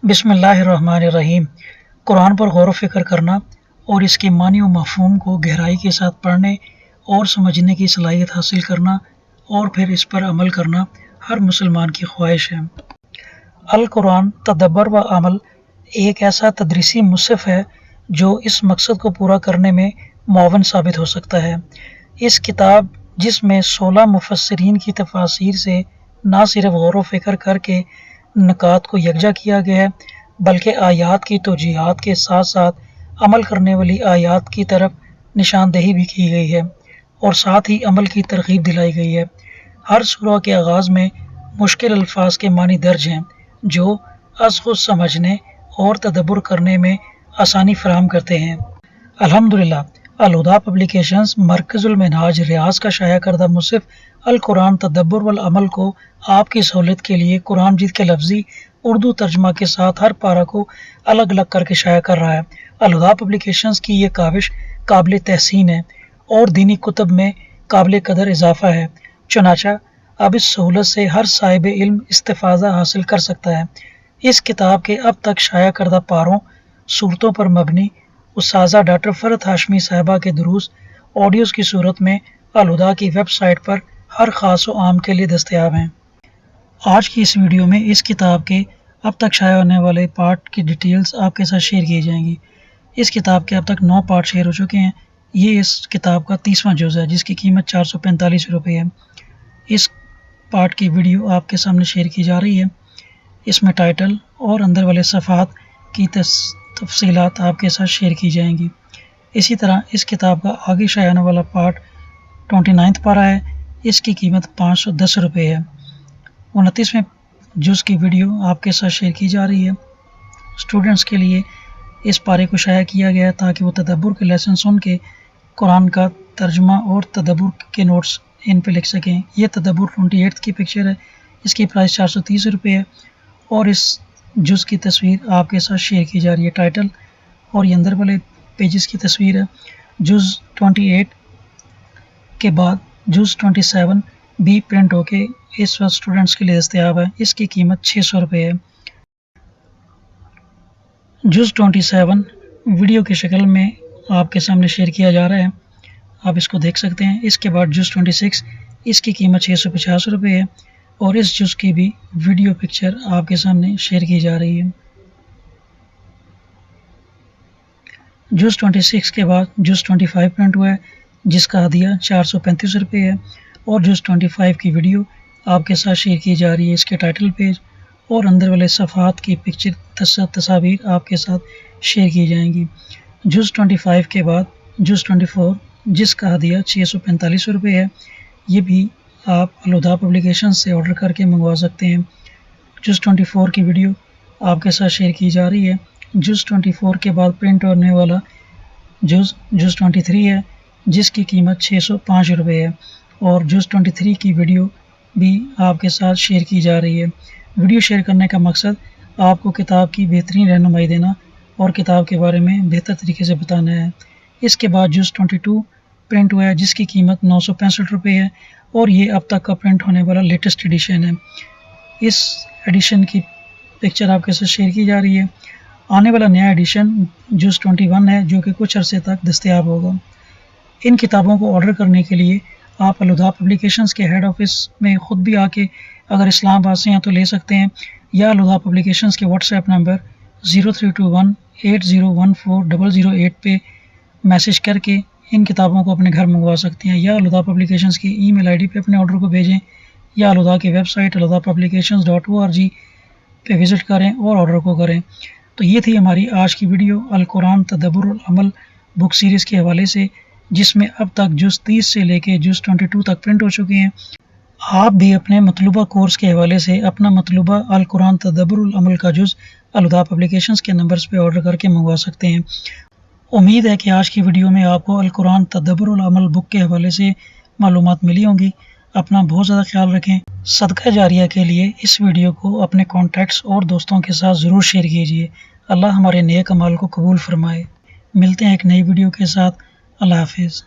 بسم اللہ الرحمن الرحیم۔ قرآن پر غور و فکر کرنا اور اس کے معنی و مفہوم کو گہرائی کے ساتھ پڑھنے اور سمجھنے کی صلاحیت حاصل کرنا اور پھر اس پر عمل کرنا ہر مسلمان کی خواہش ہے۔ القرآن تدبر و عمل ایک ایسا تدریسی مصحف ہے جو اس مقصد کو پورا کرنے میں معاون ثابت ہو سکتا ہے۔ اس کتاب جس میں 16 مفسرین کی تفاسیر سے نہ صرف غور و فکر کر کے نکات کو یکجا کیا گیا ہے بلکہ آیات کی توجیہات کے ساتھ ساتھ عمل کرنے والی آیات کی طرف نشاندہی بھی کی گئی ہے اور ساتھ ہی عمل کی ترغیب دلائی گئی ہے۔ ہر سورہ کے آغاز میں مشکل الفاظ کے معنی درج ہیں جو از خود سمجھنے اور تدبر کرنے میں آسانی فراہم کرتے ہیں۔ الحمدللہ الہدیٰ پبلیکیشنز مرکز المنہاج ریاض کا شائع کردہ مصحف القرآن تدبر والعمل کو آپ کی سہولت کے لیے قرآن مجید کے لفظی اردو ترجمہ کے ساتھ ہر پارہ کو الگ الگ کر کے شائع کر رہا ہے۔ الہدیٰ پبلیکیشنز کی یہ کاوش قابل تحسین ہے اور دینی کتب میں قابل قدر اضافہ ہے، چنانچہ اب اس سہولت سے ہر صاحب علم استفادہ حاصل کر سکتا ہے۔ اس کتاب کے اب تک شائع کردہ پاروں صورتوں پر مبنی استاذہ ڈاکٹر فرحت ہاشمی صاحبہ کے دروس آڈیوز کی صورت میں الہدیٰ کی ویب سائٹ پر ہر خاص و عام کے لیے دستیاب ہیں۔ آج کی اس ویڈیو میں اس کتاب کے اب تک شائع ہونے والے پارٹ کی ڈیٹیلز آپ کے ساتھ شیئر کی جائیں گی۔ اس کتاب کے اب تک 9 پارٹ شیئر ہو چکے ہیں۔ یہ اس کتاب کا 30واں جز ہے جس کی قیمت 445 روپے ہے۔ اس پارٹ کی ویڈیو آپ کے سامنے شیئر کی جا رہی ہے۔ اس میں ٹائٹل اور اندر والے صفحات کی تفصیلات آپ کے ساتھ شیئر کی جائیں گی۔ اسی طرح اس کتاب کا آگے شائع ہونے والا پارٹ 29 پارہ ہے۔ اس کی قیمت 510 روپے ہے۔ 29ویں جز کی ویڈیو آپ کے ساتھ شیئر کی جا رہی ہے۔ اسٹوڈنٹس کے لیے اس پارے کو شائع کیا گیا ہے تاکہ وہ تدبر کے لیسن سن کے قرآن کا ترجمہ اور تدبر کے نوٹس ان پہ لکھ سکیں۔ یہ تدبر 28 کی پکچر ہے۔ اس کی پرائس 430 روپے ہے اور اس جز کی تصویر آپ کے ساتھ شیئر کی جا رہی ہے۔ ٹائٹل اور یہ اندر والے پیجز کی تصویر ہے۔ جز 28 کے بعد جز 27 بھی پرنٹ ہو کے اس وقت اسٹوڈنٹس کے لیے دستیاب ہے۔ اس کی قیمت 600 روپے ہے۔ جز 27 ویڈیو کی شکل میں آپ کے سامنے شیئر کیا جا رہا ہے، آپ اس کو دیکھ سکتے ہیں۔ اس کے بعد جز 26 اس کی قیمت 650 روپے ہے اور اس جز کی بھی ویڈیو پکچر آپ کے سامنے شیئر کی جا رہی ہے۔ جز 26 کے بعد جز 25 پرنٹ ہوا ہے جس کا ہدیہ 435 روپے ہے اور جز 25 کی ویڈیو آپ کے ساتھ شیئر کی جا رہی ہے۔ اس کے ٹائٹل پیج اور اندر والے صفحات کی پکچر تصاویر آپ کے ساتھ شیئر کی جائیں گی۔ جز 25 کے بعد جز 24 جس کا ہدیہ 645 روپے ہے، یہ بھی آپ الہدیٰ پبلیکیشن سے آرڈر کر کے منگوا سکتے ہیں۔ جز 24 کی ویڈیو آپ کے ساتھ شیئر کی جا رہی ہے۔ جز 24 کے بعد پرنٹ ہونے والا جز 23 ہے جس کی قیمت 605 روپے ہے اور جز 23 کی ویڈیو بھی آپ کے ساتھ شیئر کی جا رہی ہے۔ ویڈیو شیئر کرنے کا مقصد آپ کو کتاب کی بہترین رہنمائی دینا اور کتاب کے بارے میں بہتر طریقے سے بتانا ہے۔ اس کے بعد جز 22 پرنٹ ہوا ہے جس کی قیمت 965 روپے ہے اور یہ اب تک کا پرنٹ ہونے والا لیٹسٹ ایڈیشن ہے۔ اس ایڈیشن کی پکچر آپ کے ساتھ شیئر کی جا رہی ہے۔ آنے والا نیا ایڈیشن جز 21 ہے جو کہ کچھ عرصے تک دستیاب ہوگا۔ ان کتابوں کو آرڈر کرنے کے لیے آپ الہدیٰ پبلیکیشنز کے ہیڈ آفس میں خود بھی آ کے اگر اسلام آباد سے ہیں تو لے سکتے ہیں یا الہدیٰ پبلیکیشنز کے واٹس ایپ نمبر 0321801408 پہ میسج کر کے ان کتابوں کو اپنے گھر منگوا سکتے ہیں یا الہدیٰ پبلیکیشنز کی ای میل آئی ڈی پہ اپنے آرڈر کو بھیجیں یا الہدیٰ کی ویب سائٹ alhudapublications.org پہ وزٹ کریں اور آرڈر کو کریں۔ تو یہ تھی ہماری آج کی ویڈیو القرآن تدبر العمل بک سیریز کے حوالے سے، جس میں اب تک جز 30 سے لے کے جز 22 تک پرنٹ ہو چکے ہیں۔ آپ بھی اپنے مطلوبہ کورس کے حوالے سے اپنا مطلوبہ القرآن تدبر العمل کا جز الہدیٰ پبلیکیشنز کے نمبرز پہ آرڈر کر کے منگوا سکتے ہیں۔ امید ہے کہ آج کی ویڈیو میں آپ کو القرآن تدبر العمل بک کے حوالے سے معلومات ملی ہوں گی۔ اپنا بہت زیادہ خیال رکھیں۔ صدقہ جاریہ کے لیے اس ویڈیو کو اپنے کانٹیکٹس اور دوستوں کے ساتھ ضرور شیئر کیجیے۔ اللہ ہمارے نیک اعمال کو قبول فرمائے۔ ملتے ہیں ایک نئی ویڈیو کے ساتھ۔ اللہ حافظ۔